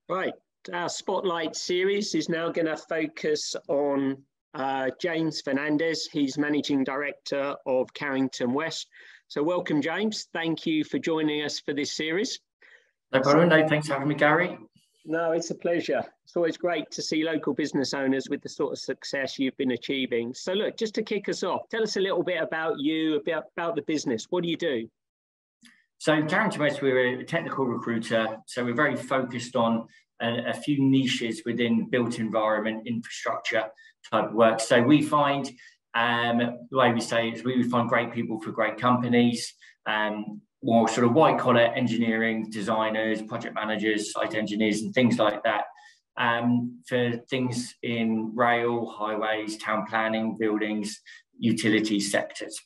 Right, our Spotlight series is now going to focus on James Fernandes. He's Managing Director of Carrington West. So welcome, James. Thank you for joining us for this series. No problem. No, thanks for having me, Gary. No, it's a pleasure. It's always great to see local business owners with the sort of success you've been achieving. So look, just to kick us off, tell us a little bit about you, about the business. What do you do? So Carrington West, we're a technical recruiter. So we're very focused on a few niches within built environment, infrastructure type work. So we find, the way we say it is we find great people for great companies, more sort of white collar engineering, designers, project managers, site engineers and things like that. For things in rail, highways, town planning, buildings, utility sectors.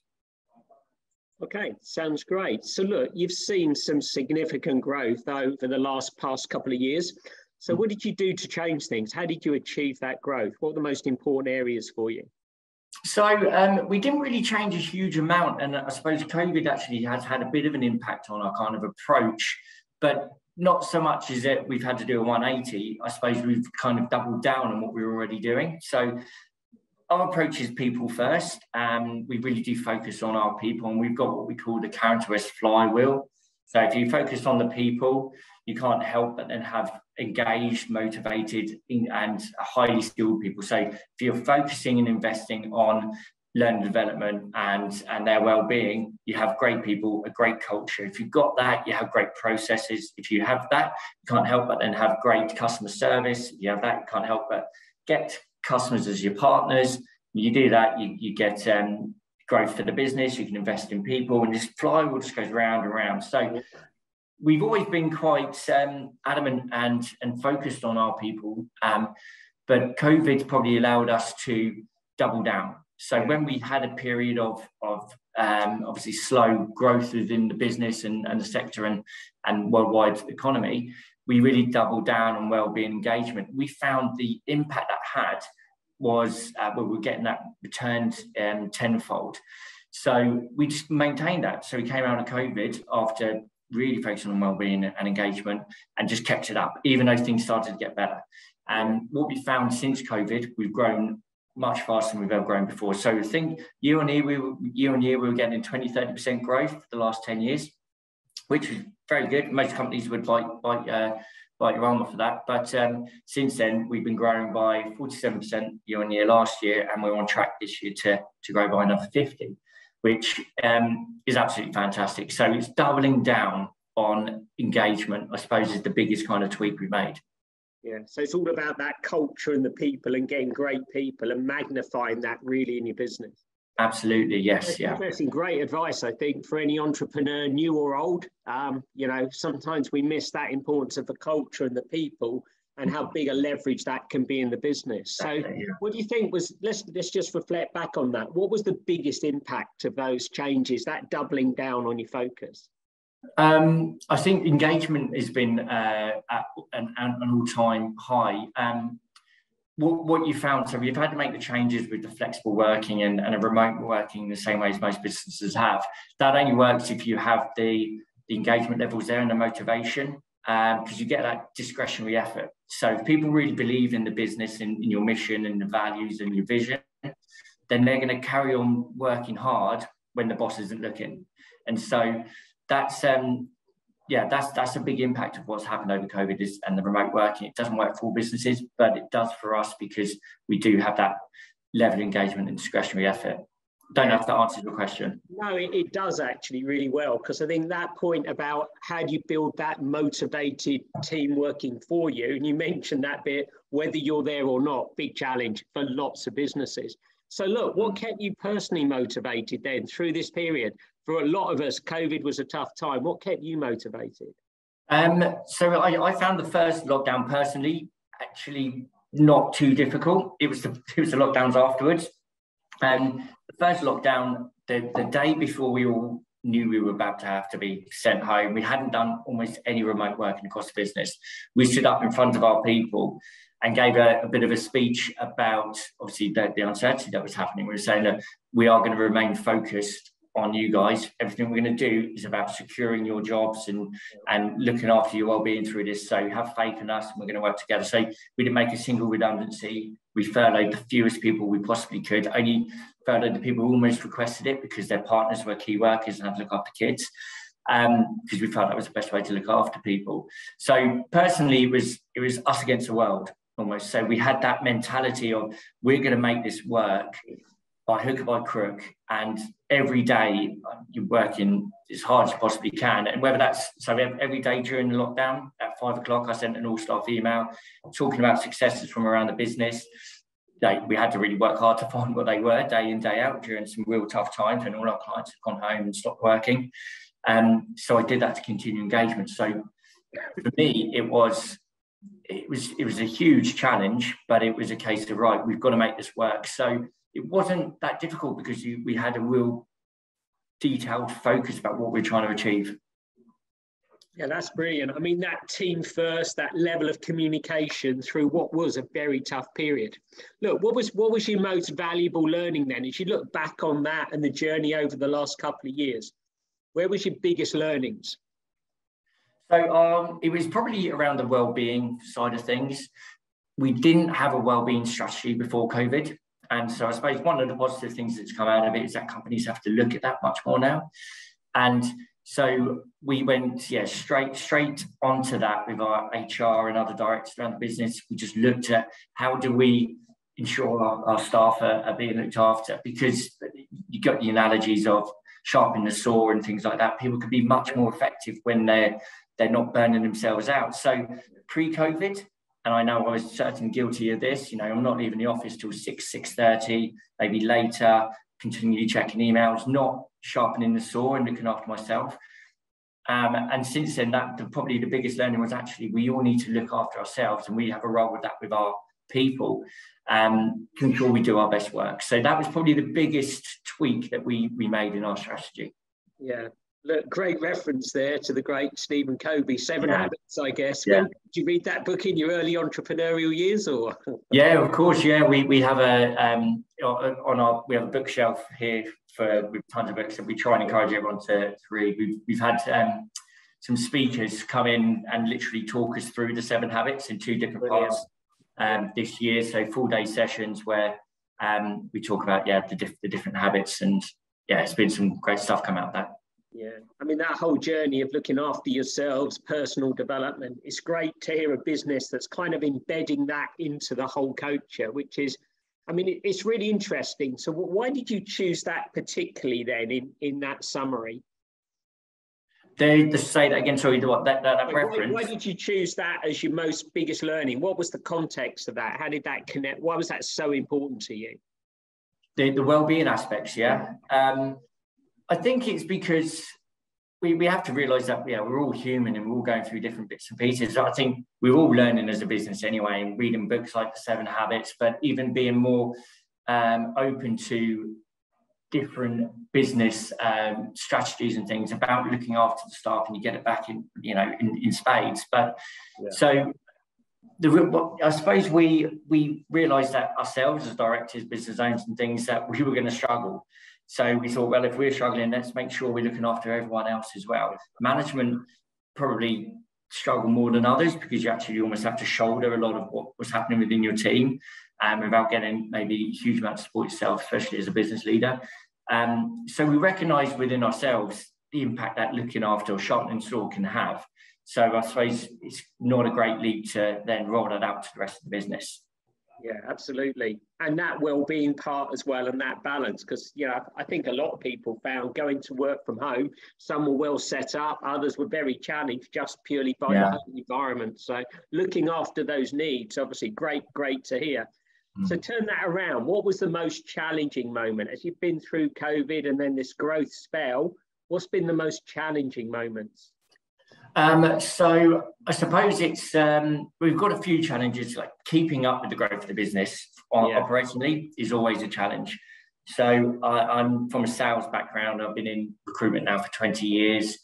Okay, sounds great. So look, you've seen some significant growth over the past couple of years. So what did you do to change things? How did you achieve that growth? What are the most important areas for you? So we didn't really change a huge amount. And I suppose COVID actually has had a bit of an impact on our kind of approach, but not so much as that we've had to do a 180. I suppose we've kind of doubled down on what we were already doing. So our approach is people first. We really do focus on our people, and we've got what we call the Carrington West flywheel. So if you focus on the people, you can't help but then have engaged, motivated, and highly skilled people. So if you're focusing and investing on learning development and their well-being, you have great people, a great culture. If you've got that, you have great processes. If you have that, you can't help but then have great customer service. If you have that, you can't help but get customers as your partners. You do that, you get growth for the business. You can invest in people, and this flywheel just goes round and round. So we've always been quite adamant and focused on our people, but COVID's probably allowed us to double down. So when we had a period of obviously slow growth within the business and the sector and worldwide economy, we really doubled down on wellbeing engagement. We found the impact that had was we were getting that returned tenfold. So we just maintained that. So we came out of COVID after really focusing on wellbeing and engagement and just kept it up, even though things started to get better. And what we found since COVID, we've grown much faster than we've ever grown before. So I think year on year, we were getting 20-30% growth for the last 10 years, which is very good. Most companies would bite your arm off for that. But since then, we've been growing by 47% year on year last year, and we're on track this year to grow by another 50, which is absolutely fantastic. So it's doubling down on engagement, I suppose, is the biggest kind of tweak we made. Yeah, so it's all about that culture and the people and getting great people and magnifying that really in your business. Absolutely, yes. That's yeah. Interesting, great advice, I think, for any entrepreneur, new or old. You know, sometimes we miss that importance of the culture and the people and how big a leverage that can be in the business. So what do you think was, let's just reflect back on that. What was the biggest impact of those changes, that doubling down on your focus? I think engagement has been at an all-time high. What you found, so we've had to make the changes with the flexible working and a remote working the same way as most businesses have. That only works if you have the engagement levels there and the motivation, because you get that discretionary effort. So if people really believe in the business, in your mission and the values and your vision, then they're going to carry on working hard when the boss isn't looking. And so that's a big impact of what's happened over COVID and the remote working. It doesn't work for all businesses, but it does for us because we do have that level of engagement and discretionary effort. Don't know if that answers your question. No, it does actually really well, because I think that point about how do you build that motivated team working for you, and you mentioned that bit, whether you're there or not, big challenge for lots of businesses. So look, what kept you personally motivated then through this period? For a lot of us, COVID was a tough time. What kept you motivated? So I found the first lockdown personally actually not too difficult. It was the lockdowns afterwards. The first lockdown, the day before we all knew we were about to have to be sent home, we hadn't done almost any remote working across the business. We stood up in front of our people and gave a bit of a speech about, obviously, the uncertainty that was happening. We were saying that we are going to remain focused on you guys. Everything we're going to do is about securing your jobs and looking after your well-being through this. So have faith in us, and we're going to work together. So we didn't make a single redundancy. We furloughed the fewest people we possibly could. Only furloughed the people who almost requested it because their partners were key workers and had to look after kids. Because we felt that was the best way to look after people. So personally, it was us against the world almost. So we had that mentality of, we're going to make this work by hook or by crook, and every day you're working as hard as you possibly can. And whether that's, so every day during the lockdown at 5 o'clock, I sent an all-staff email talking about successes from around the business. We had to really work hard to find what they were day in, day out during some real tough times when all our clients had gone home and stopped working. So I did that to continue engagement. So for me, it was a huge challenge, but it was a case of, right, we've got to make this work. So it wasn't that difficult because we had a real detailed focus about what we're trying to achieve. Yeah, that's brilliant. I mean, that team first, that level of communication through what was a very tough period. Look, what was your most valuable learning then, as you look back on that and the journey over the last couple of years? Where was your biggest learnings? So it was probably around the well-being side of things. We didn't have a well-being strategy before COVID. And so I suppose one of the positive things that's come out of it is that companies have to look at that much more now. And so we went, straight onto that with our HR and other directors around the business. We just looked at how do we ensure our staff are being looked after, because you got the analogies of sharpening the saw and things like that. People can be much more effective when they're not burning themselves out. So pre-COVID, and I know I was certainly guilty of this, I'm not leaving the office till 6:30, maybe later, continually checking emails, not sharpening the saw and looking after myself. And since then, probably the biggest learning was actually we all need to look after ourselves, and we have a role with that with our people to ensure we do our best work. So that was probably the biggest tweak that we made in our strategy. Yeah. Look, great reference there to the great Stephen Covey, Seven Habits, I guess. Yeah. Did you read that book in your early entrepreneurial years, or? Yeah, of course. Yeah, we have we have a bookshelf here with tons of books that we try and encourage everyone to read. We've had some speakers come in and literally talk us through the 7 habits in 2 different parts this year. So full day sessions where we talk about the different habits, and it's been some great stuff come out of that. Yeah, I mean, that whole journey of looking after yourselves, personal development, it's great to hear a business that's kind of embedding that into the whole culture, which is, I mean, it's really interesting. So why did you choose that particularly then in that summary? Just say that again, sorry, that reference. Why did you choose that as your most biggest learning? What was the context of that? How did that connect? Why was that so important to you? The well-being aspects, yeah. I think it's because we have to realise that we're all human and we're all going through different bits and pieces. I think we're all learning as a business anyway, and reading books like the 7 Habits, but even being more open to different business strategies and things about looking after the staff, and you get it back in spades. But so I suppose we realised that ourselves as directors, business owners and things, that we were going to struggle. So we thought, well, if we're struggling, let's make sure we're looking after everyone else as well. Management probably struggle more than others because you actually almost have to shoulder a lot of what was happening within your team without getting maybe a huge amount of support yourself, especially as a business leader. So we recognise within ourselves the impact that looking after or sharpening saw can have. So I suppose it's not a great leap to then roll that out to the rest of the business. Yeah, absolutely. And that well-being part as well, and that balance, because, I think a lot of people found going to work from home, some were well set up, others were very challenged just purely by the home environment. So looking after those needs, obviously great to hear. So turn that around. What was the most challenging moment as you've been through COVID and then this growth spell? What's been the most challenging moments? So I suppose it's we've got a few challenges, like keeping up with the growth of the business operationally is always a challenge. So I'm from a sales background. I've been in recruitment now for 20 years,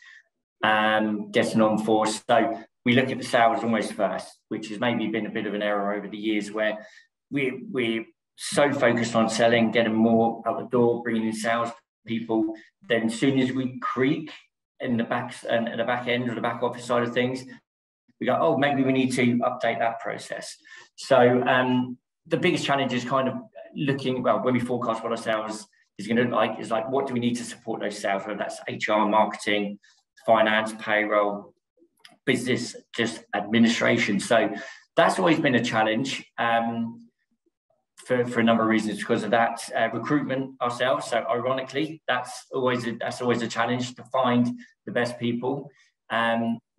getting on for. So we look at the sales almost first, which has maybe been a bit of an error over the years, where we're so focused on selling, getting more out the door, bringing in sales people. Then as soon as we creak in the back and the back end or the back office side of things, we go, oh, maybe we need to update that process. So the biggest challenge is kind of looking, well, when we forecast what our sales is going to look like, is like, what do we need to support those sales, whether that's HR, marketing, finance, payroll, business, just administration. So that's always been a challenge for a number of reasons because of that. Recruitment ourselves. So ironically, that's always a challenge to find the best people.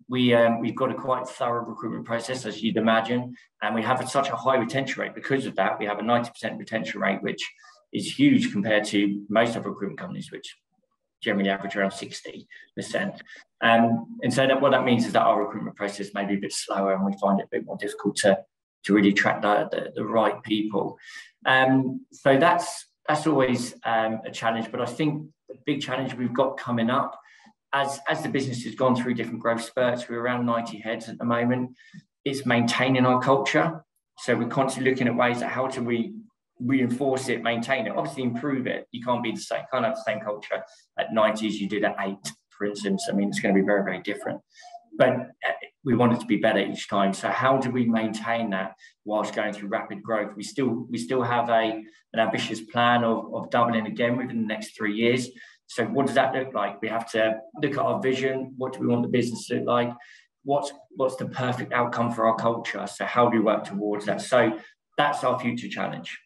We've got a quite thorough recruitment process, as you'd imagine, and we have such a high retention rate. Because of that, we have a 90% retention rate, which is huge compared to most other recruitment companies, which generally average around 60%. And so what that means is that our recruitment process may be a bit slower, and we find it a bit more difficult to really attract the right people. So that's always a challenge. But I think the big challenge we've got coming up, as the business has gone through different growth spurts, we're around 90 heads at the moment, is maintaining our culture. So we're constantly looking at ways that how do we reinforce it, maintain it, obviously improve it. You can't be the same, can't have the same culture at 90 as you did at 8, for instance. I mean, it's going to be very, very different. But we want it to be better each time. So how do we maintain that whilst going through rapid growth? We still have an ambitious plan of doubling again within the next 3 years. So what does that look like? We have to look at our vision. What do we want the business to look like? What's the perfect outcome for our culture? So how do we work towards that? So that's our future challenge.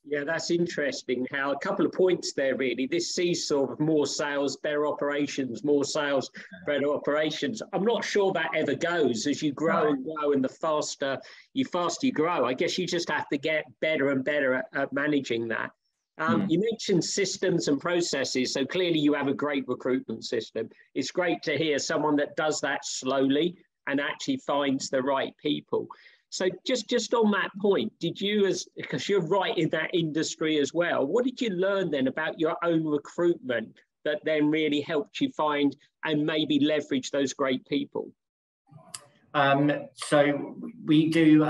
Yeah, that's interesting. How a couple of points there, really. This seesaw of more sales, better operations, more sales, better operations. I'm not sure that ever goes as you grow and grow, and the faster you grow. I guess you just have to get better and better at managing that. You mentioned systems and processes, so clearly you have a great recruitment system. It's great to hear someone that does that slowly and actually finds the right people. So just on that point, did you, because you're right in that industry as well, what did you learn then about your own recruitment that then really helped you find and maybe leverage those great people? So we do,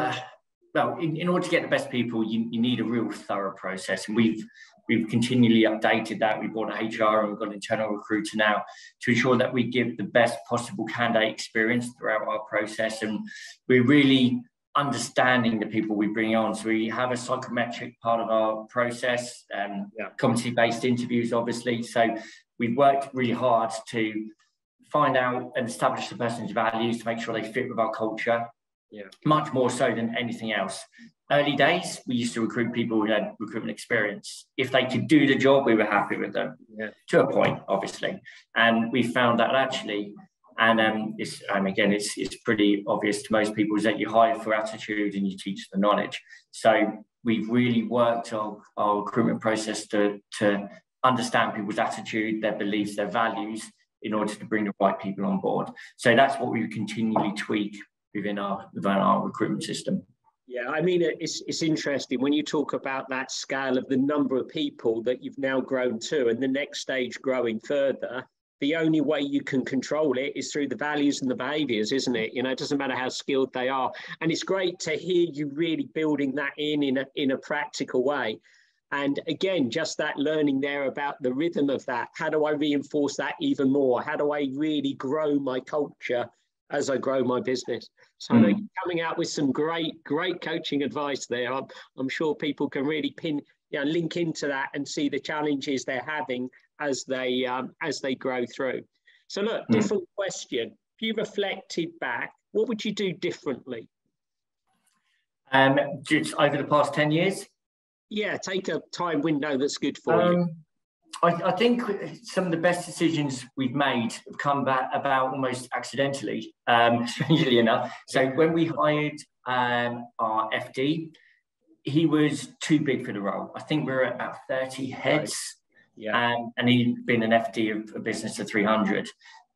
well, in order to get the best people, you need a real thorough process. And we've continually updated that. We brought an HR and we've got an internal recruiter now to ensure that we give the best possible candidate experience throughout our process. And we're really understanding the people we bring on. So we have a psychometric part of our process, competency-based interviews, obviously. So we've worked really hard to find out and establish the person's values to make sure they fit with our culture, much more so than anything else. Early days, we used to recruit people who had recruitment experience. If they could do the job, we were happy with them, to a point, obviously. And we found that actually, and it's pretty obvious to most people, is that you hire for attitude and you teach the knowledge. So we've really worked our recruitment process to understand people's attitude, their beliefs, their values, in order to bring the right people on board. So that's what we continually tweak within our recruitment system. Yeah, I mean, it's interesting when you talk about that scale of the number of people that you've now grown to, and the next stage growing further. The only way you can control it is through the values and the behaviours, isn't it? You know, it doesn't matter how skilled they are. And it's great to hear you really building that in a practical way. And again, just that learning there about the rhythm of that. How do I reinforce that even more? How do I really grow my culture as I grow my business? So I know you're coming out with some great coaching advice there. I'm sure people can really link into that and see the challenges they're having as they grow through. So look, different question. If you reflected back, what would you do differently? Just over the past 10 years? Yeah, take a time window that's good for you. I think some of the best decisions we've made have come about almost accidentally, strangely enough. So when we hired our FD, he was too big for the role. I think we were at about 30 heads. Right. And he'd been an FD of a business of 300.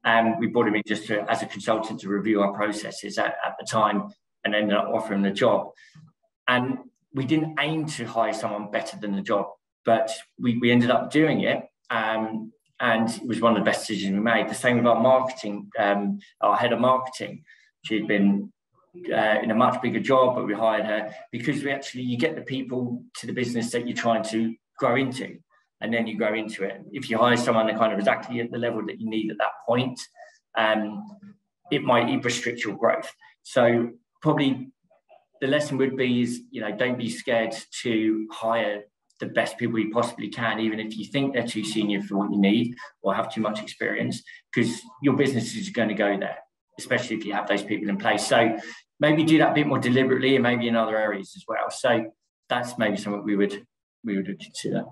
And we brought him in just as a consultant to review our processes at the time, and ended up offering the job. And we didn't aim to hire someone better than the job, but we ended up doing it. And it was one of the best decisions we made. The same with our marketing, our head of marketing. She'd been in a much bigger job, but we hired her because you get the people to the business that you're trying to grow into. and then you grow into it. If you hire someone kind of exactly at the level that you need at that point, it might restrict your growth. So probably the lesson would be is, don't be scared to hire the best people you possibly can, even if you think they're too senior for what you need or have too much experience, because your business is going to go there, especially if you have those people in place. So maybe do that a bit more deliberately, and maybe in other areas as well. So that's maybe something we would consider.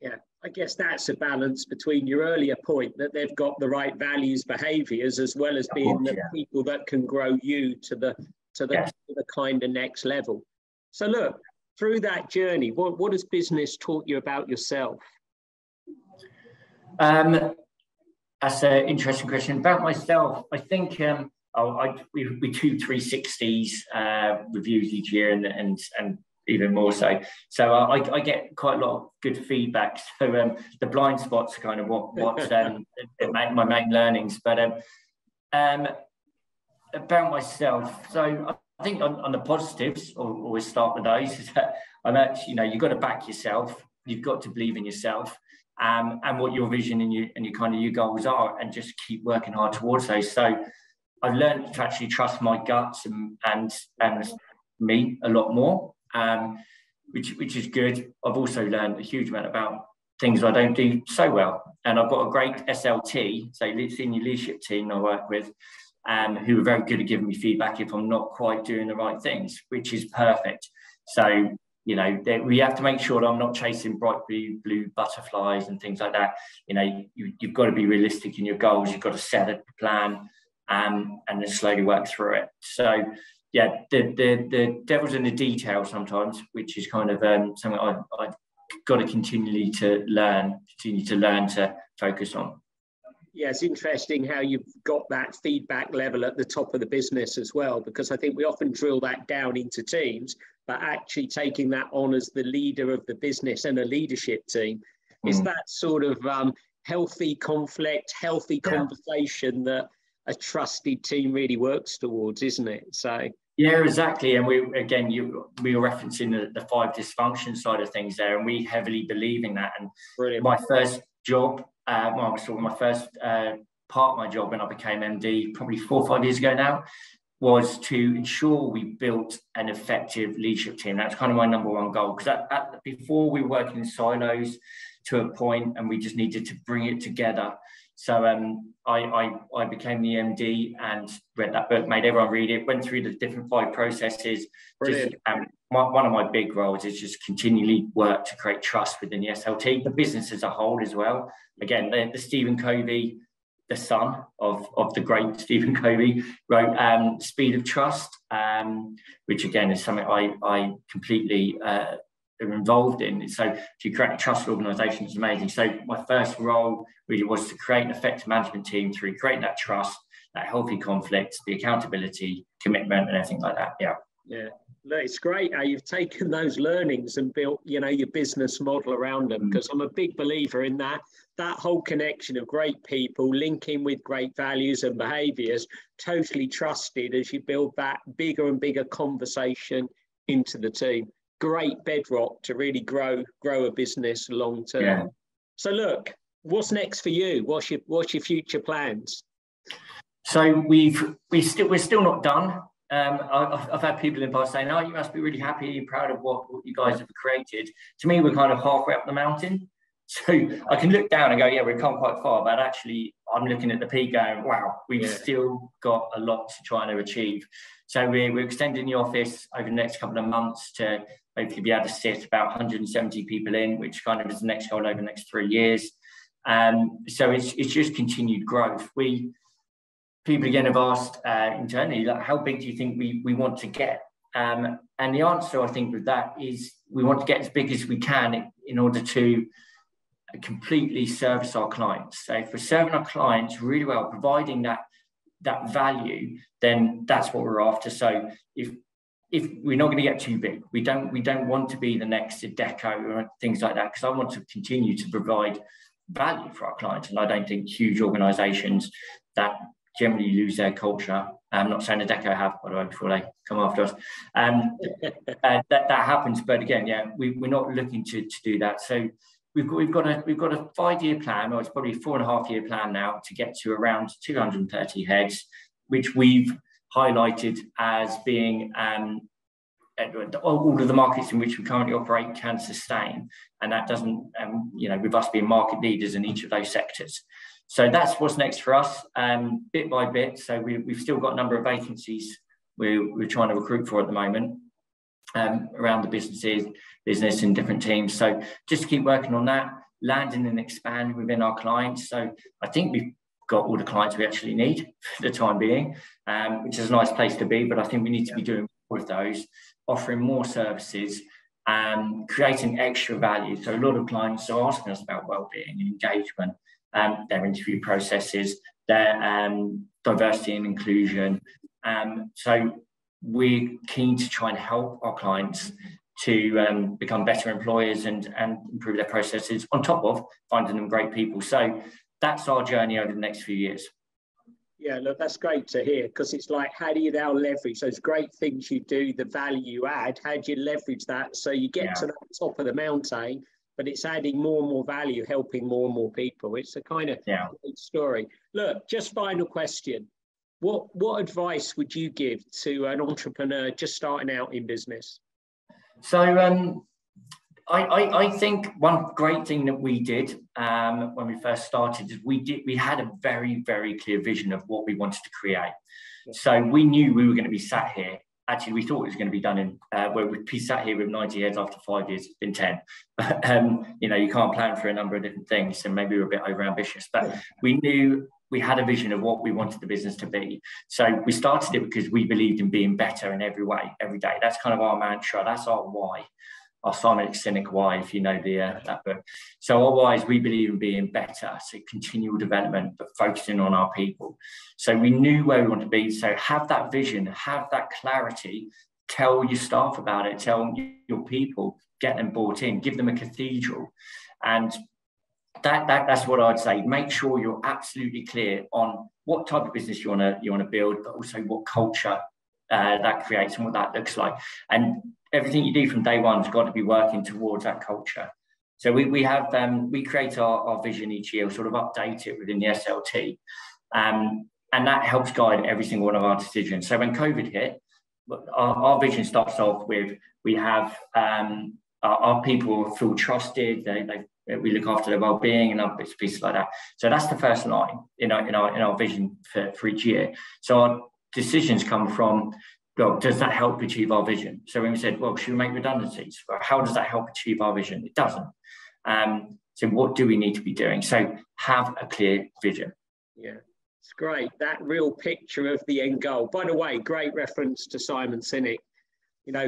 Yeah, I guess that's a balance between your earlier point that they've got the right values, behaviours, as well as being the people that can grow you to the kind of next level. So look, through that journey, what has business taught you about yourself? That's an interesting question. About myself, I think we do 360s reviews each year, and even more so. So I get quite a lot of good feedback. So the blind spots are kind of what my main learnings. But about myself, so I think on the positives, I'll always start with those, is that I'm actually, you've got to back yourself. You've got to believe in yourself, and what your vision and your goals are, and just keep working hard towards those. So I've learned to actually trust my guts and me a lot more, which is good. I've also learned a huge amount about things I don't do so well, and I've got a great SLT, so senior leadership team I work with, who are very good at giving me feedback if I'm not quite doing the right things, which is perfect. So we have to make sure that I'm not chasing bright blue butterflies and things like that. You've got to be realistic in your goals. You've got to set a plan, and then slowly work through it. So yeah, the devil's in the detail sometimes, which is kind of something I've got to continue to learn to focus on. Yeah, it's interesting how you've got that feedback level at the top of the business as well, because I think we often drill that down into teams, but actually taking that on as the leader of the business and a leadership team is that sort of healthy conflict, healthy conversation that a trusted team really works towards, isn't it? So yeah, exactly. And we were referencing the 5 dysfunction side of things there, and we heavily believe in that. And brilliant. My first job, my first part of my job when I became MD, probably 4 or 5 years ago now, was to ensure we built an effective leadership team. That's kind of my number one goal, because before we were working in silos to a point, and we just needed to bring it together. So I became the MD and read that book, made everyone read it, went through the different 5 processes. One of my big roles is just continually work to create trust within the SLT, the business as a whole as well. Again, the Stephen Covey, the son of the great Stephen Covey, wrote Speed of Trust, which again is something I completely am involved in. So to create a trusted organisation is amazing. So my first role really was to create an effective management team through creating that trust, that healthy conflict, the accountability, commitment, and everything like that. Yeah. It's great how you've taken those learnings and built, your business model around them, because I'm a big believer in that whole connection of great people linking with great values and behaviours, totally trusted as you build that bigger and bigger conversation into the team. Great bedrock to really grow a business long term. Yeah. So look, what's next for you? What's your future plans? So we're still not done. I've had people in the past saying, "Oh, you must be really happy, you're proud of what you guys have created." To me, we're kind of halfway up the mountain. So I can look down and go, "Yeah, we've come quite far," but actually, I'm looking at the peak going, "Wow, we've still got a lot to try and achieve." So we're extending the office over the next couple of months to hopefully be able to sit about 170 people in, which kind of is the next goal over the next 3 years. So it's just continued growth. People again have asked internally, like, how big do you think we want to get? And the answer, I think, with that is we want to get as big as we can in order to completely service our clients. So if we're serving our clients really well, providing that value, then that's what we're after. So if we're not going to get too big, we don't want to be the next Adecco or things like that, because I want to continue to provide value for our clients. And I don't think huge organisations that generally lose their culture, I'm not saying Adecco have, by the way, before they come after us, that happens. But again, we're not looking to do that. So we've got a 5-year plan, or it's probably a 4.5-year plan now, to get to around 230 heads, which we've highlighted as being all of the markets in which we currently operate can sustain, and that doesn't, with us being market leaders in each of those sectors. So that's what's next for us, bit by bit. So we've still got a number of vacancies we're trying to recruit for at the moment, around the business and different teams. So just keep working on that, landing and expand within our clients. So I think we've got all the clients we actually need for the time being, which is a nice place to be, but I think we need to be doing more of those, offering more services, creating extra value. So a lot of clients are asking us about wellbeing and engagement, their interview processes, their diversity and inclusion. So we're keen to try and help our clients to become better employers and improve their processes, on top of finding them great people. So that's our journey over the next few years. Yeah, look, that's great to hear, because it's like, how do you now leverage those great things you do, the value you add? How do you leverage that so you get to the top of the mountain, but it's adding more and more value, helping more and more people? It's a kind of great story. Look, just final question. What advice would you give to an entrepreneur just starting out in business? So I think one great thing that we did when we first started is we had a very, very clear vision of what we wanted to create. So we knew we were going to be sat here. Actually, we thought it was going to be done in where we'd be sat here with 90 heads after 5 years. It's been 10. But you can't plan for a number of different things, and maybe we're a bit over ambitious. But we knew we had a vision of what we wanted the business to be. So we started it because we believed in being better in every way, every day. That's kind of our mantra. That's our why. Our Simon Sinek why, if you know that book. So our why is we believe in being better, so continual development, but focusing on our people. So we knew where we wanted to be. So have that vision, have that clarity, tell your staff about it, tell your people, get them bought in, give them a cathedral. And that's what I'd say. Make sure you're absolutely clear on what type of business you want to build, but also what culture that creates and what that looks like. And everything you do from day one has got to be working towards that culture. So we create our vision each year, sort of update it within the SLT, and that helps guide every single one of our decisions. So when COVID hit, our vision starts off with, we have our people feel trusted, we look after their well-being and other bits and pieces like that. So that's the first line in our vision for each year. So our decisions come from, well, does that help achieve our vision? So when we said, well, should we make redundancies? Well, how does that help achieve our vision? It doesn't. So what do we need to be doing? So have a clear vision. Yeah, it's great. That real picture of the end goal. By the way, great reference to Simon Sinek.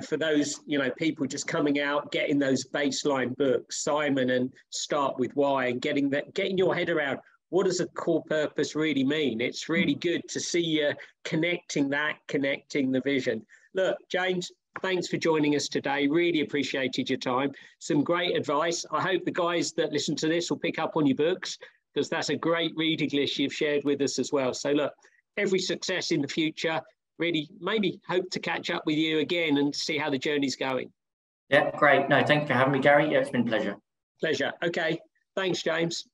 For those, people just coming out, getting those baseline books, Simon and Start With Why, and getting your head around, what does a core purpose really mean? It's really good to see you connecting the vision. Look, James, thanks for joining us today. Really appreciated your time. Some great advice. I hope the guys that listen to this will pick up on your books, because that's a great reading list you've shared with us as well. So look, every success in the future. Really, maybe hope to catch up with you again and see how the journey's going. Yeah, great. No, thank you for having me, Gary. Yeah, it's been a pleasure. Pleasure. Okay. Thanks, James.